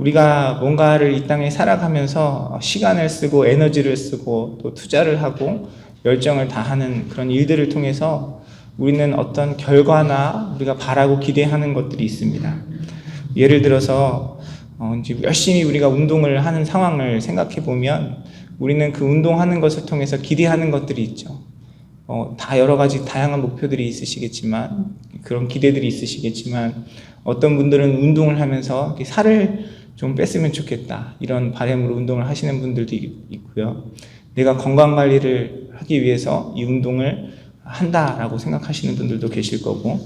우리가 뭔가를 이 땅에 살아가면서 시간을 쓰고 에너지를 쓰고 또 투자를 하고 열정을 다하는 그런 일들을 통해서 우리는 어떤 결과나 우리가 바라고 기대하는 것들이 있습니다. 예를 들어서 이제 열심히 우리가 운동을 하는 상황을 생각해 보면 우리는 그 운동하는 것을 통해서 기대하는 것들이 있죠. 다 여러 가지 다양한 목표들이 있으시겠지만, 그런 기대들이 있으시겠지만, 어떤 분들은 운동을 하면서 살을 좀 뺐으면 좋겠다, 이런 바람으로 운동을 하시는 분들도 있고요. 내가 건강 관리를 하기 위해서 이 운동을 한다라고 생각하시는 분들도 계실 거고,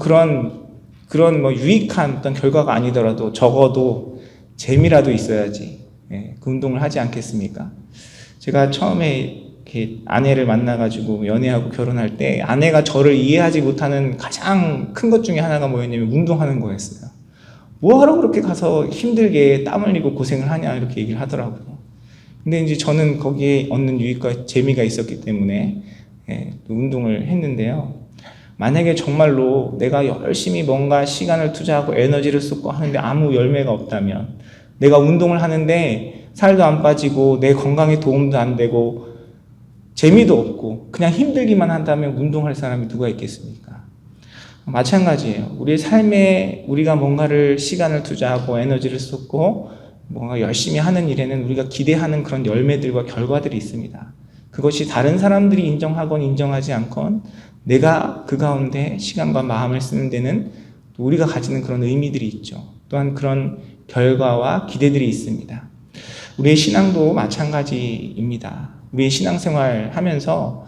그런 유익한 어떤 결과가 아니더라도 적어도 재미라도 있어야지, 그 운동을 하지 않겠습니까? 제가 처음에 이렇게 아내를 만나가지고 연애하고 결혼할 때 아내가 저를 이해하지 못하는 가장 큰 것 중에 하나가 뭐였냐면 운동하는 거였어요. 뭐하러 그렇게 가서 힘들게 땀 흘리고 고생을 하냐, 이렇게 얘기를 하더라고요. 근데 이제 저는 거기에 얻는 유익과 재미가 있었기 때문에 운동을 했는데요. 만약에 정말로 내가 열심히 뭔가 시간을 투자하고 에너지를 쏟고 하는데 아무 열매가 없다면, 내가 운동을 하는데 살도 안 빠지고 내 건강에 도움도 안 되고 재미도 없고 그냥 힘들기만 한다면 운동할 사람이 누가 있겠습니까? 마찬가지예요. 우리의 삶에 우리가 뭔가를 시간을 투자하고 에너지를 쏟고 뭔가 열심히 하는 일에는 우리가 기대하는 그런 열매들과 결과들이 있습니다. 그것이 다른 사람들이 인정하건 인정하지 않건 내가 그 가운데 시간과 마음을 쓰는 데는 우리가 가지는 그런 의미들이 있죠. 또한 그런 결과와 기대들이 있습니다. 우리의 신앙도 마찬가지입니다. 우리의 신앙생활 하면서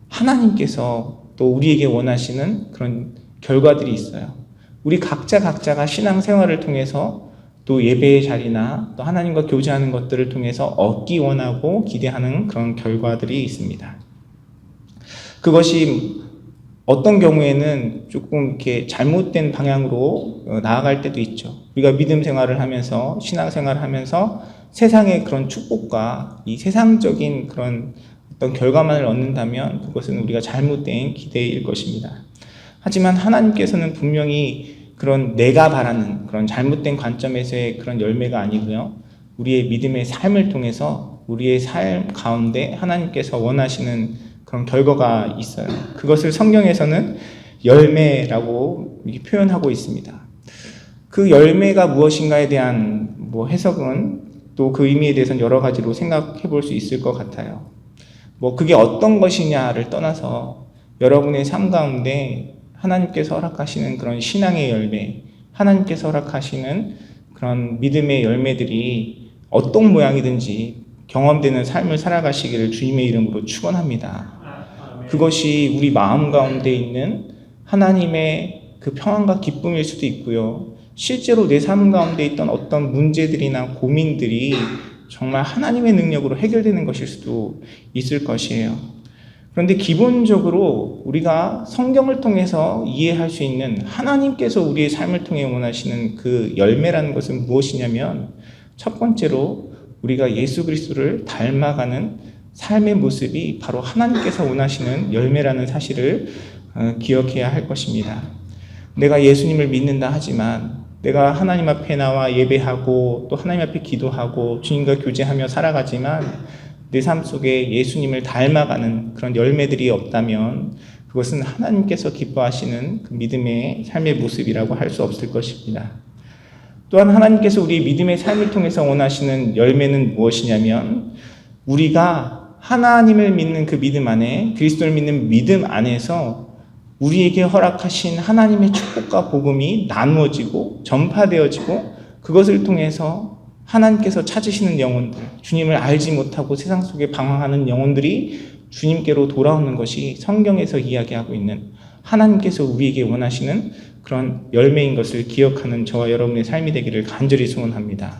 하나님께서 또 우리에게 원하시는 그런 결과들이 있어요. 우리 각자가 신앙생활을 통해서 또 예배의 자리나 또 하나님과 교제하는 것들을 통해서 얻기 원하고 기대하는 그런 결과들이 있습니다. 그것이 어떤 경우에는 조금 이렇게 잘못된 방향으로 나아갈 때도 있죠. 우리가 믿음 생활을 하면서, 신앙 생활을 하면서 세상의 그런 축복과 이 세상적인 그런 어떤 결과만을 얻는다면 그것은 우리가 잘못된 기대일 것입니다. 하지만 하나님께서는 분명히 그런 내가 바라는 그런 잘못된 관점에서의 그런 열매가 아니고요. 우리의 믿음의 삶을 통해서 우리의 삶 가운데 하나님께서 원하시는 그런 결과가 있어요. 그것을 성경에서는 열매라고 표현하고 있습니다. 그 열매가 무엇인가에 대한 해석은 또 그 의미에 대해서는 여러 가지로 생각해 볼 수 있을 것 같아요. 그게 어떤 것이냐를 떠나서 여러분의 삶 가운데 하나님께서 허락하시는 그런 신앙의 열매, 하나님께서 허락하시는 그런 믿음의 열매들이 어떤 모양이든지 경험되는 삶을 살아가시기를 주님의 이름으로 축원합니다. 그것이 우리 마음 가운데 있는 하나님의 그 평안과 기쁨일 수도 있고요. 실제로 내 삶 가운데 있던 어떤 문제들이나 고민들이 정말 하나님의 능력으로 해결되는 것일 수도 있을 것이에요. 그런데 기본적으로 우리가 성경을 통해서 이해할 수 있는 하나님께서 우리의 삶을 통해 원하시는 그 열매라는 것은 무엇이냐면, 첫 번째로 우리가 예수 그리스도를 닮아가는 삶의 모습이 바로 하나님께서 원하시는 열매라는 사실을 기억해야 할 것입니다. 내가 예수님을 믿는다 하지만, 내가 하나님 앞에 나와 예배하고 또 하나님 앞에 기도하고 주님과 교제하며 살아가지만 내 삶 속에 예수님을 닮아가는 그런 열매들이 없다면 그것은 하나님께서 기뻐하시는 그 믿음의 삶의 모습이라고 할 수 없을 것입니다. 또한 하나님께서 우리 믿음의 삶을 통해서 원하시는 열매는 무엇이냐면, 우리가 하나님을 믿는 그 믿음 안에, 그리스도를 믿는 믿음 안에서 우리에게 허락하신 하나님의 축복과 복음이 나누어지고 전파되어지고, 그것을 통해서 하나님께서 찾으시는 영혼들, 주님을 알지 못하고 세상 속에 방황하는 영혼들이 주님께로 돌아오는 것이 성경에서 이야기하고 있는 하나님께서 우리에게 원하시는 그런 열매인 것을 기억하는 저와 여러분의 삶이 되기를 간절히 소원합니다.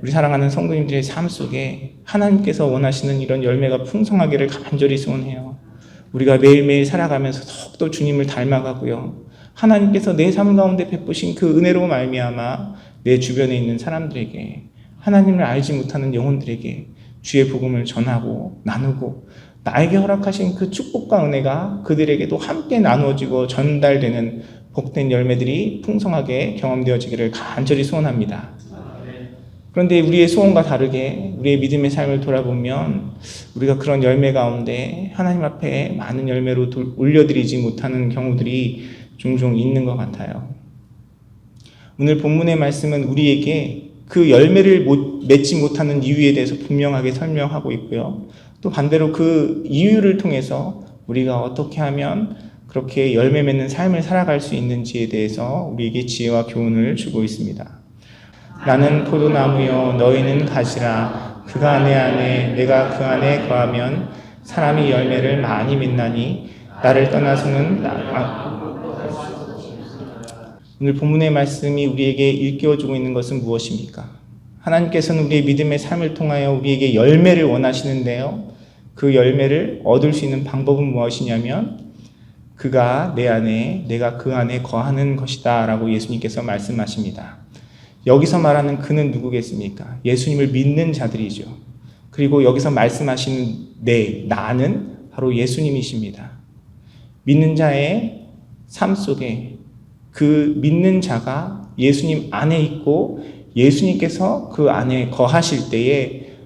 우리 사랑하는 성도님들의 삶 속에 하나님께서 원하시는 이런 열매가 풍성하기를 간절히 소원해요. 우리가 매일매일 살아가면서 더욱더 주님을 닮아가고요. 하나님께서 내 삶 가운데 베푸신 그 은혜로 말미암아 내 주변에 있는 사람들에게, 하나님을 알지 못하는 영혼들에게 주의 복음을 전하고 나누고, 나에게 허락하신 그 축복과 은혜가 그들에게도 함께 나누어지고 전달되는 복된 열매들이 풍성하게 경험되어지기를 간절히 소원합니다. 그런데 우리의 소원과 다르게 우리의 믿음의 삶을 돌아보면 우리가 그런 열매 가운데 하나님 앞에 많은 열매로 올려드리지 못하는 경우들이 종종 있는 것 같아요. 오늘 본문의 말씀은 우리에게 그 열매를 맺지 못하는 이유에 대해서 분명하게 설명하고 있고요. 또 반대로 그 이유를 통해서 우리가 어떻게 하면 그렇게 열매 맺는 삶을 살아갈 수 있는지에 대해서 우리에게 지혜와 교훈을 주고 있습니다. 나는 포도나무요 너희는 가지라. 그가 내 안에 내가 그 안에 거하면 사람이 열매를 많이 맺나니 나를 떠나서는 오늘 본문의 말씀이 우리에게 일깨워주고 있는 것은 무엇입니까? 하나님께서는 우리의 믿음의 삶을 통하여 우리에게 열매를 원하시는데요. 그 열매를 얻을 수 있는 방법은 무엇이냐면 그가 내 안에 내가 그 안에 거하는 것이다 라고 예수님께서 말씀하십니다. 여기서 말하는 그는 누구겠습니까? 예수님을 믿는 자들이죠. 그리고 여기서 말씀하시는 나는 바로 예수님이십니다. 믿는 자의 삶 속에 그 믿는 자가 예수님 안에 있고 예수님께서 그 안에 거하실 때에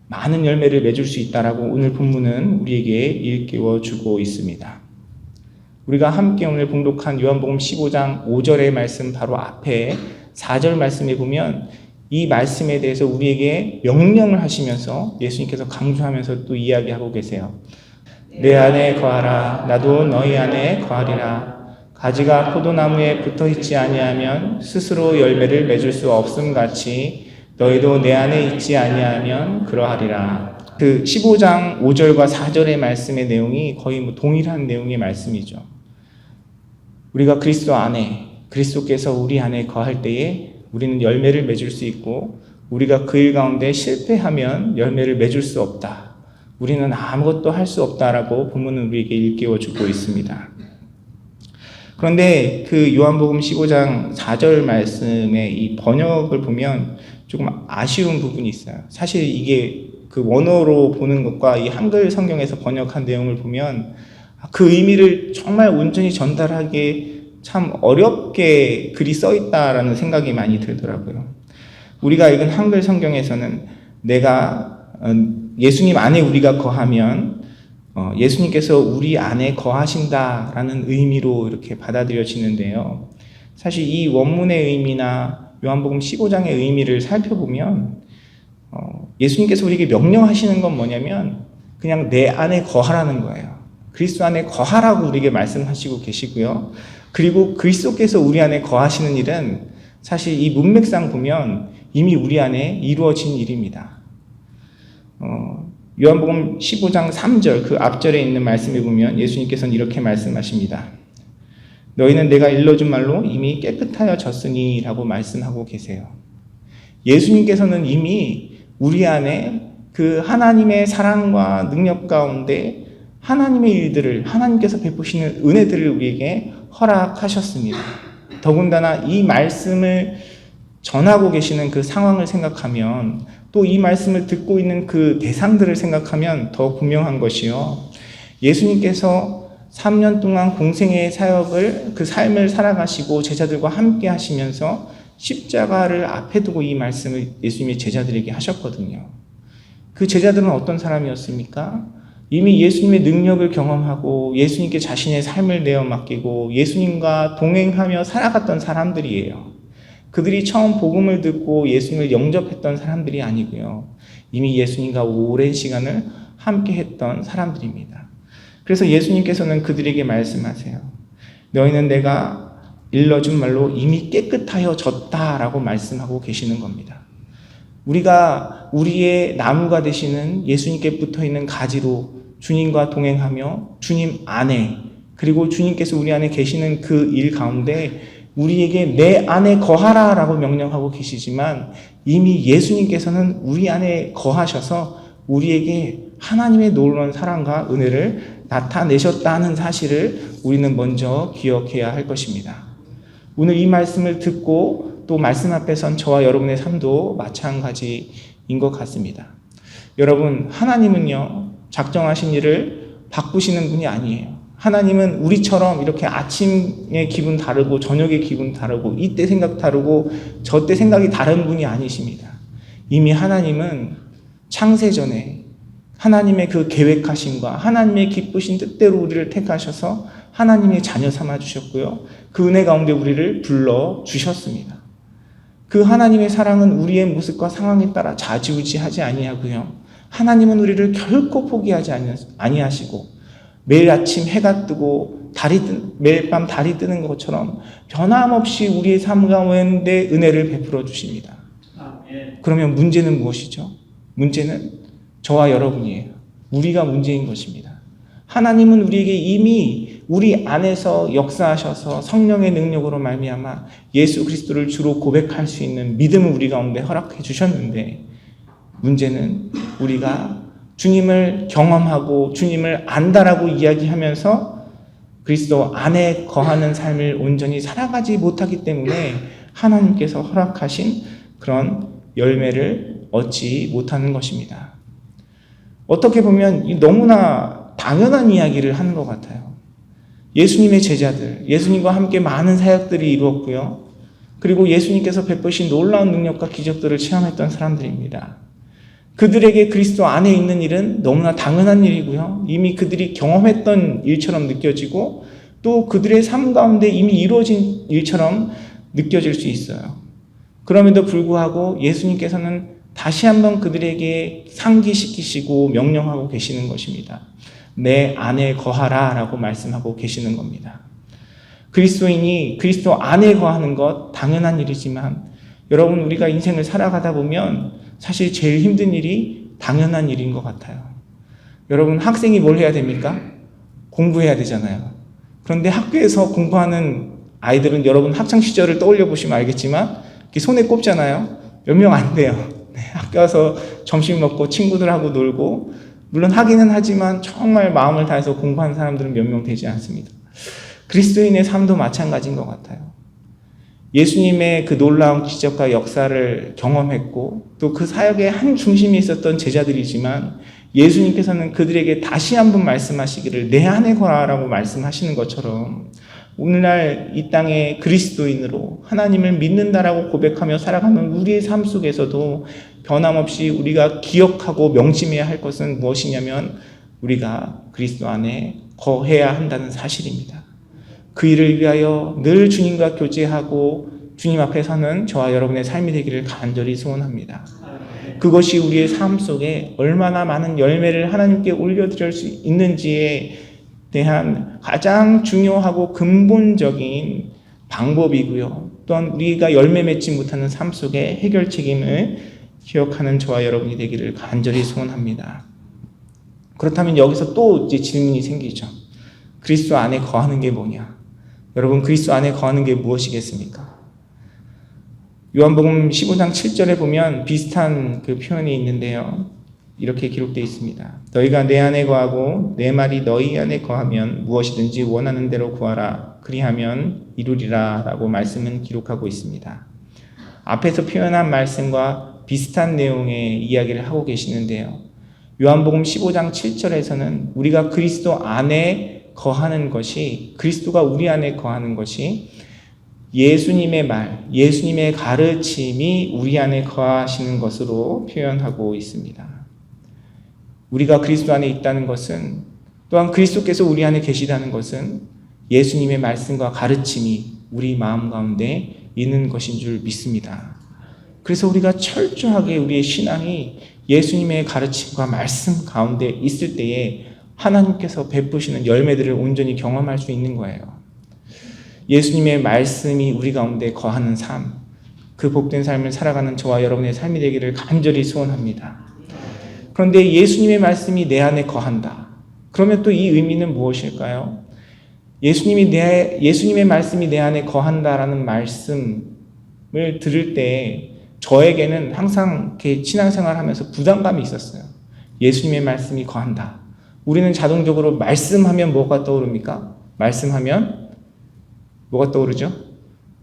많은 열매를 맺을 수 있다라고 오늘 본문은 우리에게 일깨워 주고 있습니다. 우리가 함께 오늘 봉독한 요한복음 15장 5절의 말씀 바로 앞에 4절 말씀에 보면 이 말씀에 대해서 우리에게 명령을 하시면서 예수님께서 강조하면서 또 이야기하고 계세요. 내 안에 거하라. 나도 너희 안에 거하리라. 가지가 포도나무에 붙어있지 아니하면 스스로 열매를 맺을 수 없음 같이 너희도 내 안에 있지 아니하면 그러하리라. 그 15장 5절과 4절의 말씀의 내용이 거의 동일한 내용의 말씀이죠. 우리가 그리스도 안에 그리스도께서 우리 안에 거할 때에 우리는 열매를 맺을 수 있고 우리가 그 일 가운데 실패하면 열매를 맺을 수 없다. 우리는 아무것도 할 수 없다라고 본문은 우리에게 일깨워주고 있습니다. 그런데 그 요한복음 15장 4절 말씀의 이 번역을 보면 조금 아쉬운 부분이 있어요. 사실 이게 그 원어로 보는 것과 이 한글 성경에서 번역한 내용을 보면 그 의미를 정말 온전히 전달하기에 참 어렵게 글이 써 있다라는 생각이 많이 들더라고요. 우리가 읽은 한글 성경에서는 예수님 안에 우리가 거하면 예수님께서 우리 안에 거하신다라는 의미로 이렇게 받아들여지는데요. 사실 이 원문의 의미나 요한복음 15장의 의미를 살펴보면 예수님께서 우리에게 명령하시는 건 뭐냐면 그냥 내 안에 거하라는 거예요. 그리스도 안에 거하라고 우리에게 말씀하시고 계시고요. 그리고 그리스도께서 우리 안에 거하시는 일은 사실 이 문맥상 보면 이미 우리 안에 이루어진 일입니다. 요한복음 15장 3절 그 앞절에 있는 말씀에 보면 예수님께서는 이렇게 말씀하십니다. 너희는 내가 일러준 말로 이미 깨끗하여졌으니 라고 말씀하고 계세요. 예수님께서는 이미 우리 안에 그 하나님의 사랑과 능력 가운데 하나님의 일들을 하나님께서 베푸시는 은혜들을 우리에게 허락하셨습니다. 더군다나 이 말씀을 전하고 계시는 그 상황을 생각하면 또 이 말씀을 듣고 있는 그 대상들을 생각하면 더 분명한 것이요. 예수님께서 3년 동안 공생의 사역을 그 삶을 살아가시고 제자들과 함께 하시면서 십자가를 앞에 두고 이 말씀을 예수님의 제자들에게 하셨거든요. 그 제자들은 어떤 사람이었습니까? 이미 예수님의 능력을 경험하고 예수님께 자신의 삶을 내어 맡기고 예수님과 동행하며 살아갔던 사람들이에요. 그들이 처음 복음을 듣고 예수님을 영접했던 사람들이 아니고요. 이미 예수님과 오랜 시간을 함께 했던 사람들입니다. 그래서 예수님께서는 그들에게 말씀하세요. 너희는 내가 일러준 말로 이미 깨끗하여졌다라고 말씀하고 계시는 겁니다. 우리가 우리의 나무가 되시는 예수님께 붙어있는 가지로 주님과 동행하며 주님 안에 그리고 주님께서 우리 안에 계시는 그 일 가운데 우리에게 내 안에 거하라 라고 명령하고 계시지만 이미 예수님께서는 우리 안에 거하셔서 우리에게 하나님의 놀라운 사랑과 은혜를 나타내셨다는 사실을 우리는 먼저 기억해야 할 것입니다. 오늘 이 말씀을 듣고 또 말씀 앞에 선 저와 여러분의 삶도 마찬가지인 것 같습니다. 여러분, 하나님은요, 작정하신 일을 바꾸시는 분이 아니에요. 하나님은 우리처럼 이렇게 아침에 기분 다르고 저녁에 기분 다르고 이때 생각 다르고 저때 생각이 다른 분이 아니십니다. 이미 하나님은 창세전에 하나님의 그 계획하심과 하나님의 기쁘신 뜻대로 우리를 택하셔서 하나님의 자녀 삼아주셨고요. 그 은혜 가운데 우리를 불러주셨습니다. 그 하나님의 사랑은 우리의 모습과 상황에 따라 좌지우지하지 아니하고요. 하나님은 우리를 결코 포기하지 아니하시고 매일 아침 해가 뜨고 매일 밤 달이 뜨는 것처럼 변함없이 우리의 삶 가운데 은혜를 베풀어 주십니다. 그러면 문제는 무엇이죠? 문제는 저와 여러분이에요. 우리가 문제인 것입니다. 하나님은 우리에게 이미 우리 안에서 역사하셔서 성령의 능력으로 말미암아 예수 그리스도를 주로 고백할 수 있는 믿음을 우리 가운데 허락해 주셨는데, 문제는 우리가 주님을 경험하고 주님을 안다라고 이야기하면서 그리스도 안에 거하는 삶을 온전히 살아가지 못하기 때문에 하나님께서 허락하신 그런 열매를 얻지 못하는 것입니다. 어떻게 보면 너무나 당연한 이야기를 하는 것 같아요. 예수님의 제자들, 예수님과 함께 많은 사역들이 이루었고요. 그리고 예수님께서 베푸신 놀라운 능력과 기적들을 체험했던 사람들입니다. 그들에게 그리스도 안에 있는 일은 너무나 당연한 일이고요. 이미 그들이 경험했던 일처럼 느껴지고 또 그들의 삶 가운데 이미 이루어진 일처럼 느껴질 수 있어요. 그럼에도 불구하고 예수님께서는 다시 한번 그들에게 상기시키시고 명령하고 계시는 것입니다. 내 안에 거하라 라고 말씀하고 계시는 겁니다. 그리스도인이 그리스도 안에 거하는 것 당연한 일이지만 여러분, 우리가 인생을 살아가다 보면 사실 제일 힘든 일이 당연한 일인 것 같아요. 여러분, 학생이 뭘 해야 됩니까? 공부해야 되잖아요. 그런데 학교에서 공부하는 아이들은 여러분 학창시절을 떠올려 보시면 알겠지만 이렇게 손에 꼽잖아요. 몇 명 안 돼요. 학교 와서 점심 먹고 친구들하고 놀고, 물론 하기는 하지만 정말 마음을 다해서 공부하는 사람들은 몇 명 되지 않습니다. 그리스도인의 삶도 마찬가지인 것 같아요. 예수님의 그 놀라운 기적과 역사를 경험했고 또 그 사역의 한 중심에 있었던 제자들이지만 예수님께서는 그들에게 다시 한번 말씀하시기를 내 안에 거하라고 말씀하시는 것처럼 오늘날 이 땅의 그리스도인으로 하나님을 믿는다라고 고백하며 살아가는 우리의 삶 속에서도 변함없이 우리가 기억하고 명심해야 할 것은 무엇이냐면 우리가 그리스도 안에 거해야 한다는 사실입니다. 그 일을 위하여 늘 주님과 교제하고 주님 앞에 서는 저와 여러분의 삶이 되기를 간절히 소원합니다. 그것이 우리의 삶 속에 얼마나 많은 열매를 하나님께 올려드릴 수 있는지에 대한 가장 중요하고 근본적인 방법이고요. 또한 우리가 열매 맺지 못하는 삶 속에 해결 책임을 기억하는 저와 여러분이 되기를 간절히 소원합니다. 그렇다면 여기서 또 이제 질문이 생기죠. 그리스도 안에 거하는 게 뭐냐? 여러분, 그리스도 안에 거하는 게 무엇이겠습니까? 요한복음 15장 7절에 보면 비슷한 그 표현이 있는데요. 이렇게 기록되어 있습니다. 너희가 내 안에 거하고 내 말이 너희 안에 거하면 무엇이든지 원하는 대로 구하라. 그리하면 이루리라 라고 말씀은 기록하고 있습니다. 앞에서 표현한 말씀과 비슷한 내용의 이야기를 하고 계시는데요. 요한복음 15장 7절에서는 우리가 그리스도 안에 거하는 것이, 그리스도가 우리 안에 거하는 것이 예수님의 말, 예수님의 가르침이 우리 안에 거하시는 것으로 표현하고 있습니다. 우리가 그리스도 안에 있다는 것은, 또한 그리스도께서 우리 안에 계시다는 것은 예수님의 말씀과 가르침이 우리 마음 가운데 있는 것인 줄 믿습니다. 그래서 우리가 철저하게 우리의 신앙이 예수님의 가르침과 말씀 가운데 있을 때에 하나님께서 베푸시는 열매들을 온전히 경험할 수 있는 거예요. 예수님의 말씀이 우리 가운데 거하는 삶, 그 복된 삶을 살아가는 저와 여러분의 삶이 되기를 간절히 소원합니다. 그런데 예수님의 말씀이 내 안에 거한다. 그러면 또 이 의미는 무엇일까요? 예수님의 말씀이 내 안에 거한다라는 말씀을 들을 때 저에게는 항상 이렇게 신앙생활 하면서 부담감이 있었어요. 예수님의 말씀이 거한다. 우리는 자동적으로 말씀하면 뭐가 떠오릅니까? 말씀하면 뭐가 떠오르죠?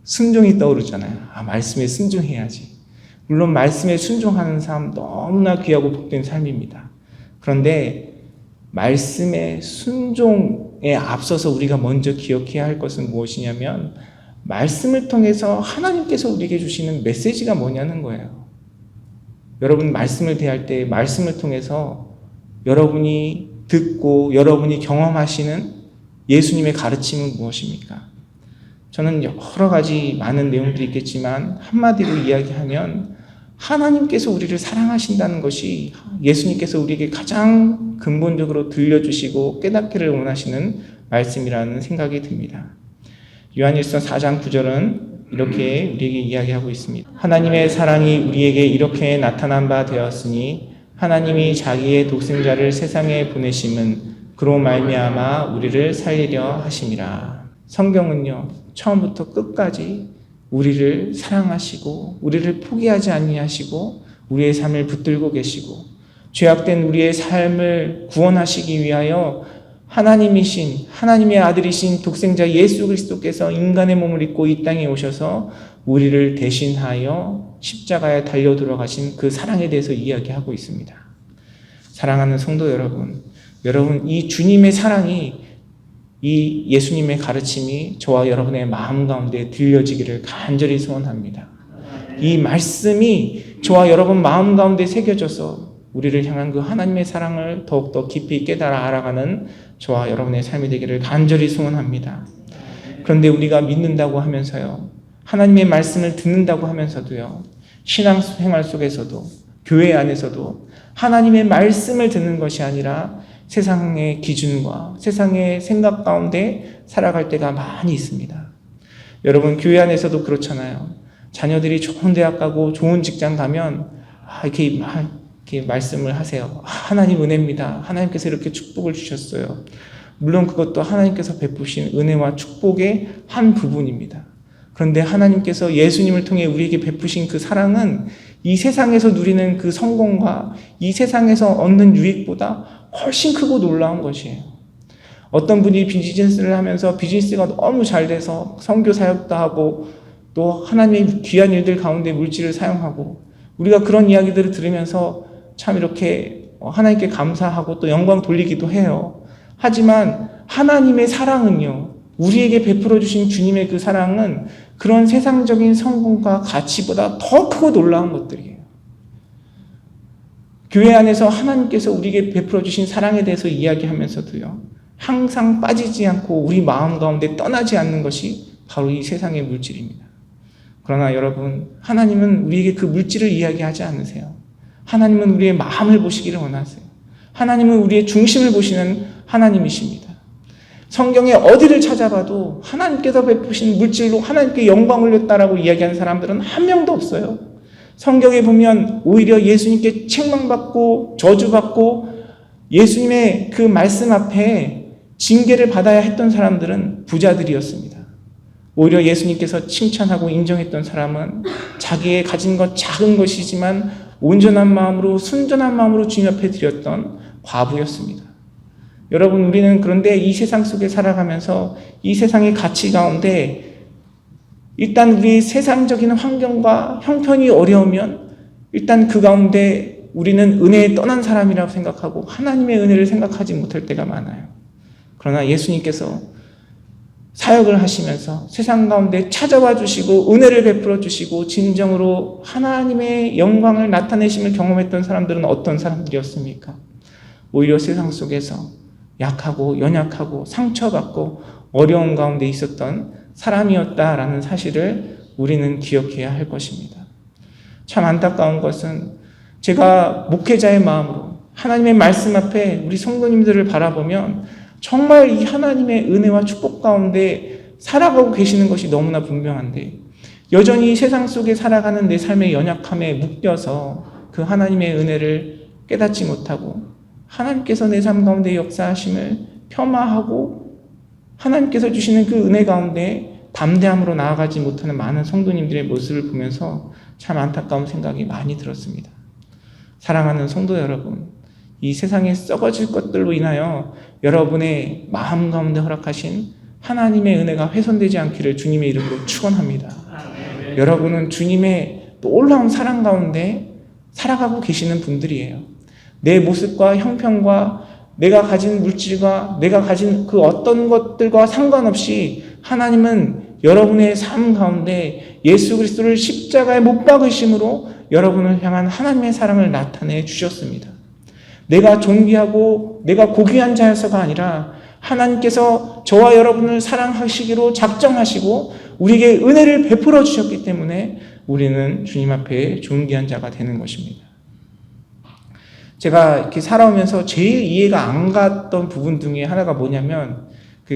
순종이 떠오르잖아요. 말씀에 순종해야지. 물론 말씀에 순종하는 삶 너무나 귀하고 복된 삶입니다. 그런데 말씀의 순종에 앞서서 우리가 먼저 기억해야 할 것은 무엇이냐면 말씀을 통해서 하나님께서 우리에게 주시는 메시지가 뭐냐는 거예요. 여러분 말씀을 대할 때 말씀을 통해서 여러분이 듣고 여러분이 경험하시는 예수님의 가르침은 무엇입니까? 저는 여러 가지 많은 내용들이 있겠지만 한마디로 이야기하면 하나님께서 우리를 사랑하신다는 것이 예수님께서 우리에게 가장 근본적으로 들려주시고 깨닫기를 원하시는 말씀이라는 생각이 듭니다. 요한일서 4장 9절은 이렇게 우리에게 이야기하고 있습니다. 하나님의 사랑이 우리에게 이렇게 나타난 바 되었으니 하나님이 자기의 독생자를 세상에 보내심은 그로 말미암아 우리를 살리려 하심이라. 성경은요, 처음부터 끝까지 우리를 사랑하시고 우리를 포기하지 아니하시고 우리의 삶을 붙들고 계시고 죄악된 우리의 삶을 구원하시기 위하여 하나님이신 하나님의 아들이신 독생자 예수 그리스도께서 인간의 몸을 입고 이 땅에 오셔서 우리를 대신하여 십자가에 달려 들어가신 그 사랑에 대해서 이야기하고 있습니다. 사랑하는 성도 여러분, 이 주님의 사랑이 이 예수님의 가르침이 저와 여러분의 마음 가운데 들려지기를 간절히 소원합니다. 이 말씀이 저와 여러분 마음 가운데 새겨져서 우리를 향한 그 하나님의 사랑을 더욱더 깊이 깨달아 알아가는 저와 여러분의 삶이 되기를 간절히 소원합니다. 그런데 우리가 믿는다고 하면서요, 하나님의 말씀을 듣는다고 하면서도요, 신앙생활 속에서도 교회 안에서도 하나님의 말씀을 듣는 것이 아니라 세상의 기준과 세상의 생각 가운데 살아갈 때가 많이 있습니다. 여러분 교회 안에서도 그렇잖아요. 자녀들이 좋은 대학 가고 좋은 직장 가면 이렇게 말씀을 하세요. 하나님 은혜입니다. 하나님께서 이렇게 축복을 주셨어요. 물론 그것도 하나님께서 베푸신 은혜와 축복의 한 부분입니다. 그런데 하나님께서 예수님을 통해 우리에게 베푸신 그 사랑은 이 세상에서 누리는 그 성공과 이 세상에서 얻는 유익보다 훨씬 크고 놀라운 것이에요. 어떤 분이 비즈니스를 하면서 비즈니스가 너무 잘 돼서 선교 사역도 하고 또 하나님의 귀한 일들 가운데 물질을 사용하고 우리가 그런 이야기들을 들으면서 참 이렇게 하나님께 감사하고 또 영광 돌리기도 해요. 하지만 하나님의 사랑은요, 우리에게 베풀어 주신 주님의 그 사랑은 그런 세상적인 성공과 가치보다 더 크고 놀라운 것들이에요. 교회 안에서 하나님께서 우리에게 베풀어 주신 사랑에 대해서 이야기하면서도요, 항상 빠지지 않고 우리 마음 가운데 떠나지 않는 것이 바로 이 세상의 물질입니다. 그러나 여러분, 하나님은 우리에게 그 물질을 이야기하지 않으세요. 하나님은 우리의 마음을 보시기를 원하세요. 하나님은 우리의 중심을 보시는 하나님이십니다. 성경에 어디를 찾아봐도 하나님께서 베푸신 물질로 하나님께 영광 올렸다라고 이야기하는 사람들은 한 명도 없어요. 성경에 보면 오히려 예수님께 책망받고 저주받고 예수님의 그 말씀 앞에 징계를 받아야 했던 사람들은 부자들이었습니다. 오히려 예수님께서 칭찬하고 인정했던 사람은 자기의 가진 것 작은 것이지만 온전한 마음으로 순전한 마음으로 주님 앞에 드렸던 과부였습니다. 여러분, 우리는 그런데 이 세상 속에 살아가면서 이 세상의 가치 가운데 일단 우리 세상적인 환경과 형편이 어려우면 일단 그 가운데 우리는 은혜에 떠난 사람이라고 생각하고 하나님의 은혜를 생각하지 못할 때가 많아요. 그러나 예수님께서 사역을 하시면서 세상 가운데 찾아와 주시고 은혜를 베풀어 주시고 진정으로 하나님의 영광을 나타내심을 경험했던 사람들은 어떤 사람들이었습니까? 오히려 세상 속에서 약하고 연약하고 상처받고 어려운 가운데 있었던 사람이었다라는 사실을 우리는 기억해야 할 것입니다. 참 안타까운 것은 제가 목회자의 마음으로 하나님의 말씀 앞에 우리 성도님들을 바라보면 정말 이 하나님의 은혜와 축복 가운데 살아가고 계시는 것이 너무나 분명한데 여전히 세상 속에 살아가는 내 삶의 연약함에 묶여서 그 하나님의 은혜를 깨닫지 못하고 하나님께서 내 삶 가운데 역사하심을 폄하하고 하나님께서 주시는 그 은혜 가운데 담대함으로 나아가지 못하는 많은 성도님들의 모습을 보면서 참 안타까운 생각이 많이 들었습니다. 사랑하는 성도 여러분, 이 세상에 썩어질 것들로 인하여 여러분의 마음 가운데 허락하신 하나님의 은혜가 훼손되지 않기를 주님의 이름으로 축원합니다. 여러분은 주님의 놀라운 사랑 가운데 살아가고 계시는 분들이에요. 내 모습과 형편과 내가 가진 물질과 내가 가진 그 어떤 것들과 상관없이 하나님은 여러분의 삶 가운데 예수 그리스도를 십자가에 못 박으심으로 여러분을 향한 하나님의 사랑을 나타내 주셨습니다. 내가 존귀하고 내가 고귀한 자여서가 아니라 하나님께서 저와 여러분을 사랑하시기로 작정하시고 우리에게 은혜를 베풀어 주셨기 때문에 우리는 주님 앞에 존귀한 자가 되는 것입니다. 제가 이렇게 살아오면서 제일 이해가 안 갔던 부분 중에 하나가 뭐냐면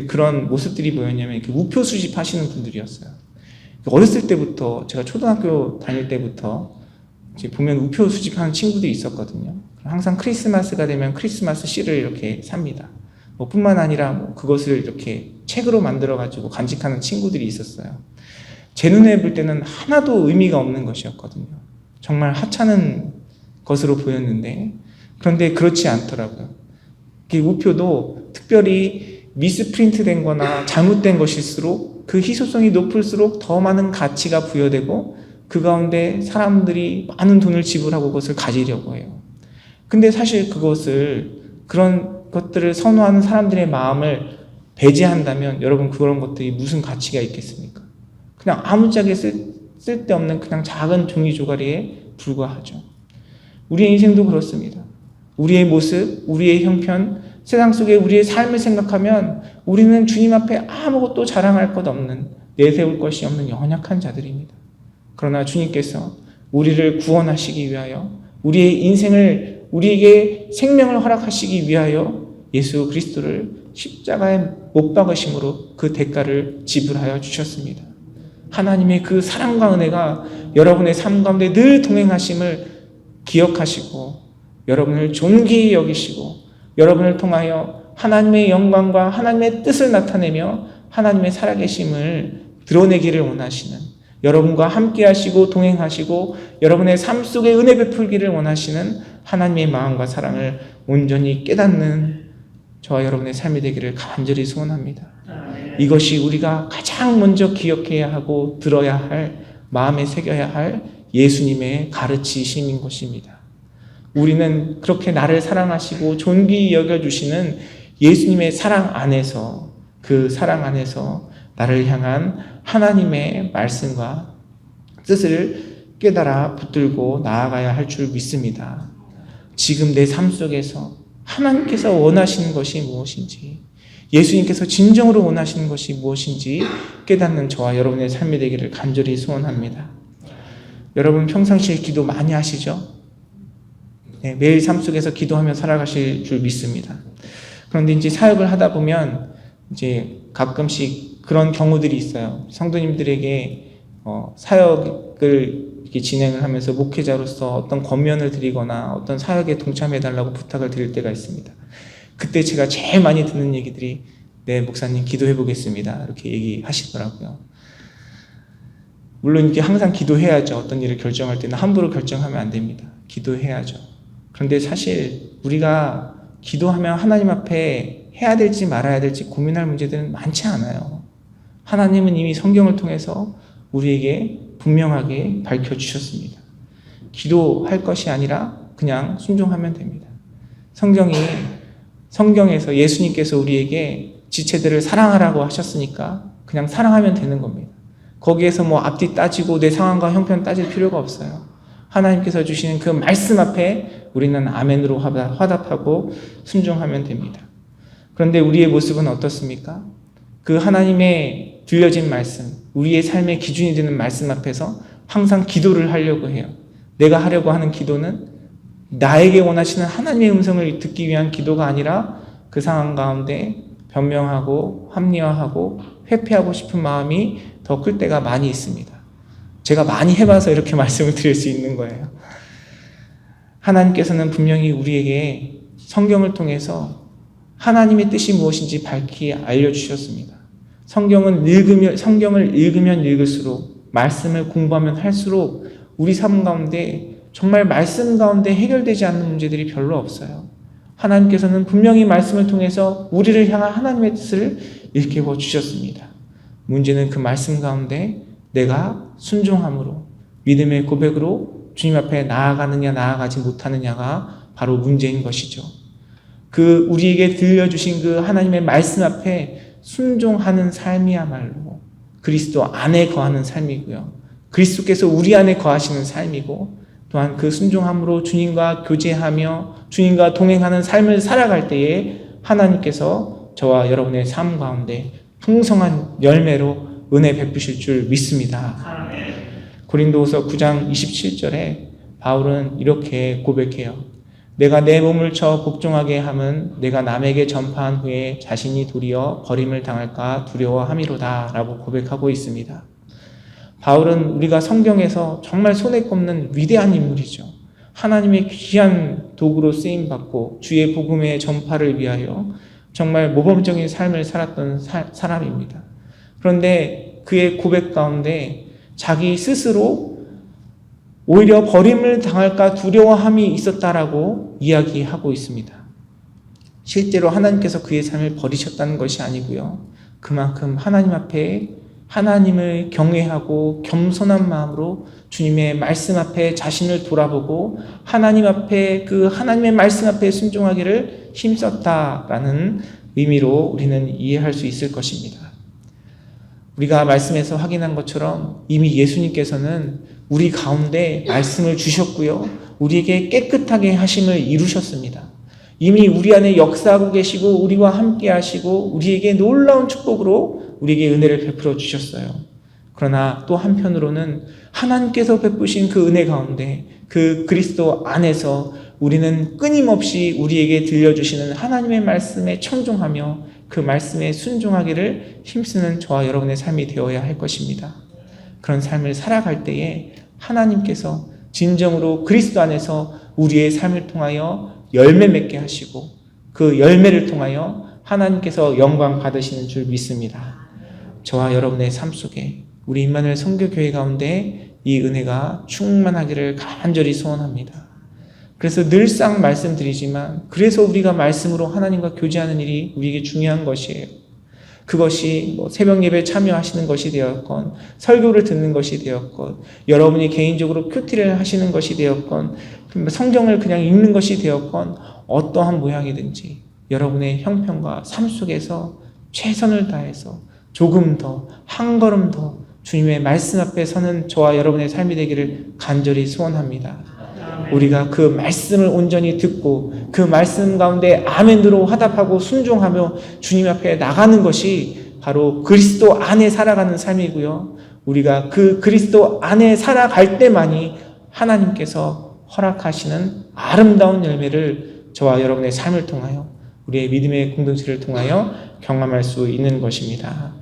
그런 모습들이 뭐였냐면 이렇게 우표 수집하시는 분들이었어요. 어렸을 때부터 제가 초등학교 다닐 때부터 이제 보면 우표 수집하는 친구들이 있었거든요. 항상 크리스마스가 되면 크리스마스 씨를 이렇게 삽니다. 뿐만 아니라 그것을 이렇게 책으로 만들어가지고 간직하는 친구들이 있었어요. 제 눈에 볼 때는 하나도 의미가 없는 것이었거든요. 정말 하찮은 것으로 보였는데 그런데 그렇지 않더라고요. 우표도 특별히 미스프린트 된 거나 잘못된 것일수록 그 희소성이 높을수록 더 많은 가치가 부여되고 그 가운데 사람들이 많은 돈을 지불하고 그것을 가지려고 해요. 근데 사실 그런 것들을 선호하는 사람들의 마음을 배제한다면 여러분 그런 것들이 무슨 가치가 있겠습니까? 그냥 아무짝에 쓸데없는 그냥 작은 종이 조각에 불과하죠. 우리의 인생도 그렇습니다. 우리의 모습, 우리의 형편, 세상 속에 우리의 삶을 생각하면 우리는 주님 앞에 아무것도 자랑할 것 없는, 내세울 것이 없는 연약한 자들입니다. 그러나 주님께서 우리를 구원하시기 위하여 우리의 인생을 우리에게 생명을 허락하시기 위하여 예수 그리스도를 십자가에 못 박으심으로 그 대가를 지불하여 주셨습니다. 하나님의 그 사랑과 은혜가 여러분의 삶 가운데 늘 동행하심을 기억하시고 여러분을 존귀히 여기시고 여러분을 통하여 하나님의 영광과 하나님의 뜻을 나타내며 하나님의 살아계심을 드러내기를 원하시는, 여러분과 함께 하시고 동행하시고 여러분의 삶 속에 은혜 베풀기를 원하시는 하나님의 마음과 사랑을 온전히 깨닫는 저와 여러분의 삶이 되기를 간절히 소원합니다. 이것이 우리가 가장 먼저 기억해야 하고 들어야 할, 마음에 새겨야 할 예수님의 가르치심인 것입니다. 우리는 그렇게 나를 사랑하시고 존귀히 여겨주시는 예수님의 사랑 안에서, 그 사랑 안에서 나를 향한 하나님의 말씀과 뜻을 깨달아 붙들고 나아가야 할 줄 믿습니다. 지금 내 삶 속에서 하나님께서 원하시는 것이 무엇인지, 예수님께서 진정으로 원하시는 것이 무엇인지 깨닫는 저와 여러분의 삶이 되기를 간절히 소원합니다. 여러분 평상시에 기도 많이 하시죠? 네, 매일 삶 속에서 기도하며 살아가실 줄 믿습니다. 그런데 이제 사역을 하다 보면 이제 가끔씩 그런 경우들이 있어요. 성도님들에게 사역을 이렇게 진행을 하면서 목회자로서 어떤 권면을 드리거나 어떤 사역에 동참해달라고 부탁을 드릴 때가 있습니다. 그때 제가 제일 많이 듣는 얘기들이 네, 목사님 기도해 보겠습니다. 이렇게 얘기하시더라고요. 물론 이게 항상 기도해야죠. 어떤 일을 결정할 때는 함부로 결정하면 안 됩니다. 기도해야죠. 그런데 사실 우리가 기도하면 하나님 앞에 해야 될지 말아야 될지 고민할 문제들은 많지 않아요. 하나님은 이미 성경을 통해서 우리에게 분명하게 밝혀주셨습니다. 기도할 것이 아니라 그냥 순종하면 됩니다. 성경에서 예수님께서 우리에게 지체들을 사랑하라고 하셨으니까 그냥 사랑하면 되는 겁니다. 거기에서 앞뒤 따지고 내 상황과 형편 따질 필요가 없어요. 하나님께서 주시는 그 말씀 앞에 우리는 아멘으로 화답하고 순종하면 됩니다. 그런데 우리의 모습은 어떻습니까? 그 하나님의 들려진 말씀, 우리의 삶의 기준이 되는 말씀 앞에서 항상 기도를 하려고 해요. 내가 하려고 하는 기도는 나에게 원하시는 하나님의 음성을 듣기 위한 기도가 아니라 그 상황 가운데 변명하고 합리화하고 회피하고 싶은 마음이 더 클 때가 많이 있습니다. 제가 많이 해봐서 이렇게 말씀을 드릴 수 있는 거예요. 하나님께서는 분명히 우리에게 성경을 통해서 하나님의 뜻이 무엇인지 밝히 알려주셨습니다. 성경을 읽으면 읽을수록, 말씀을 공부하면 할수록 우리 삶 가운데 정말 말씀 가운데 해결되지 않는 문제들이 별로 없어요. 하나님께서는 분명히 말씀을 통해서 우리를 향한 하나님의 뜻을 일깨워 주셨습니다. 문제는 그 말씀 가운데 내가 순종함으로, 믿음의 고백으로 주님 앞에 나아가느냐 나아가지 못하느냐가 바로 문제인 것이죠. 그 우리에게 들려주신 그 하나님의 말씀 앞에 순종하는 삶이야말로 그리스도 안에 거하는 삶이고요. 그리스도께서 우리 안에 거하시는 삶이고, 또한 그 순종함으로 주님과 교제하며 주님과 동행하는 삶을 살아갈 때에 하나님께서 저와 여러분의 삶 가운데 풍성한 열매로 은혜 베푸실 줄 믿습니다. 고린도후서 9장 27절에 바울은 이렇게 고백해요. 내가 내 몸을 쳐 복종하게 함은 내가 남에게 전파한 후에 자신이 도리어 버림을 당할까 두려워함이로다 라고 고백하고 있습니다. 바울은 우리가 성경에서 정말 손에 꼽는 위대한 인물이죠. 하나님의 귀한 도구로 쓰임받고 주의 복음의 전파를 위하여 정말 모범적인 삶을 살았던 사람입니다. 그런데 그의 고백 가운데 자기 스스로 오히려 버림을 당할까 두려워함이 있었다라고 이야기하고 있습니다. 실제로 하나님께서 그의 삶을 버리셨다는 것이 아니고요. 그만큼 하나님 앞에 하나님을 경외하고 겸손한 마음으로 주님의 말씀 앞에 자신을 돌아보고 하나님 앞에 그 하나님의 말씀 앞에 순종하기를 힘썼다라는 의미로 우리는 이해할 수 있을 것입니다. 우리가 말씀에서 확인한 것처럼 이미 예수님께서는 우리 가운데 말씀을 주셨고요. 우리에게 깨끗하게 하심을 이루셨습니다. 이미 우리 안에 역사하고 계시고 우리와 함께 하시고 우리에게 놀라운 축복으로 우리에게 은혜를 베풀어 주셨어요. 그러나 또 한편으로는 하나님께서 베푸신 그 은혜 가운데 그 그리스도 안에서 우리는 끊임없이 우리에게 들려주시는 하나님의 말씀에 청종하며 그 말씀에 순종하기를 힘쓰는 저와 여러분의 삶이 되어야 할 것입니다. 그런 삶을 살아갈 때에 하나님께서 진정으로 그리스도 안에서 우리의 삶을 통하여 열매 맺게 하시고 그 열매를 통하여 하나님께서 영광 받으시는 줄 믿습니다. 저와 여러분의 삶 속에 우리 임마누엘 선교교회 가운데 이 은혜가 충만하기를 간절히 소원합니다. 그래서 늘상 말씀드리지만 그래서 우리가 말씀으로 하나님과 교제하는 일이 우리에게 중요한 것이에요. 그것이 새벽 예배에 참여하시는 것이 되었건 설교를 듣는 것이 되었건 여러분이 개인적으로 큐티를 하시는 것이 되었건 성경을 그냥 읽는 것이 되었건 어떠한 모양이든지 여러분의 형편과 삶 속에서 최선을 다해서 조금 더 한 걸음 더 주님의 말씀 앞에 서는 저와 여러분의 삶이 되기를 간절히 소원합니다. 우리가 그 말씀을 온전히 듣고 그 말씀 가운데 아멘으로 화답하고 순종하며 주님 앞에 나가는 것이 바로 그리스도 안에 살아가는 삶이고요. 우리가 그 그리스도 안에 살아갈 때만이 하나님께서 허락하시는 아름다운 열매를 저와 여러분의 삶을 통하여 우리의 믿음의 공동체를 통하여 경험할 수 있는 것입니다.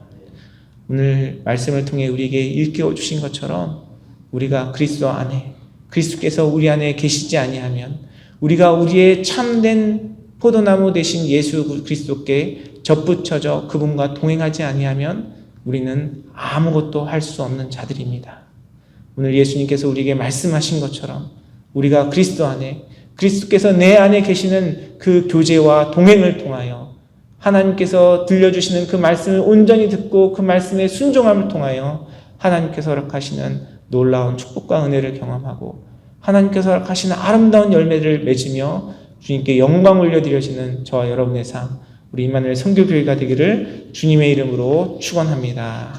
오늘 말씀을 통해 우리에게 일깨워 주신 것처럼 우리가 그리스도 안에 그리스도께서 우리 안에 계시지 아니하면 우리가 우리의 참된 포도나무 되신 예수 그리스도께 접붙여져 그분과 동행하지 아니하면 우리는 아무것도 할 수 없는 자들입니다. 오늘 예수님께서 우리에게 말씀하신 것처럼 우리가 그리스도 안에 그리스도께서 내 안에 계시는 그 교제와 동행을 통하여 하나님께서 들려주시는 그 말씀을 온전히 듣고 그 말씀에 순종함을 통하여 하나님께서 허락하시는 놀라운 축복과 은혜를 경험하고 하나님께서 허락하시는 아름다운 열매를 맺으며 주님께 영광 올려드려지는 저와 여러분의 삶 우리 임마누엘 선교교회가 되기를 주님의 이름으로 축원합니다.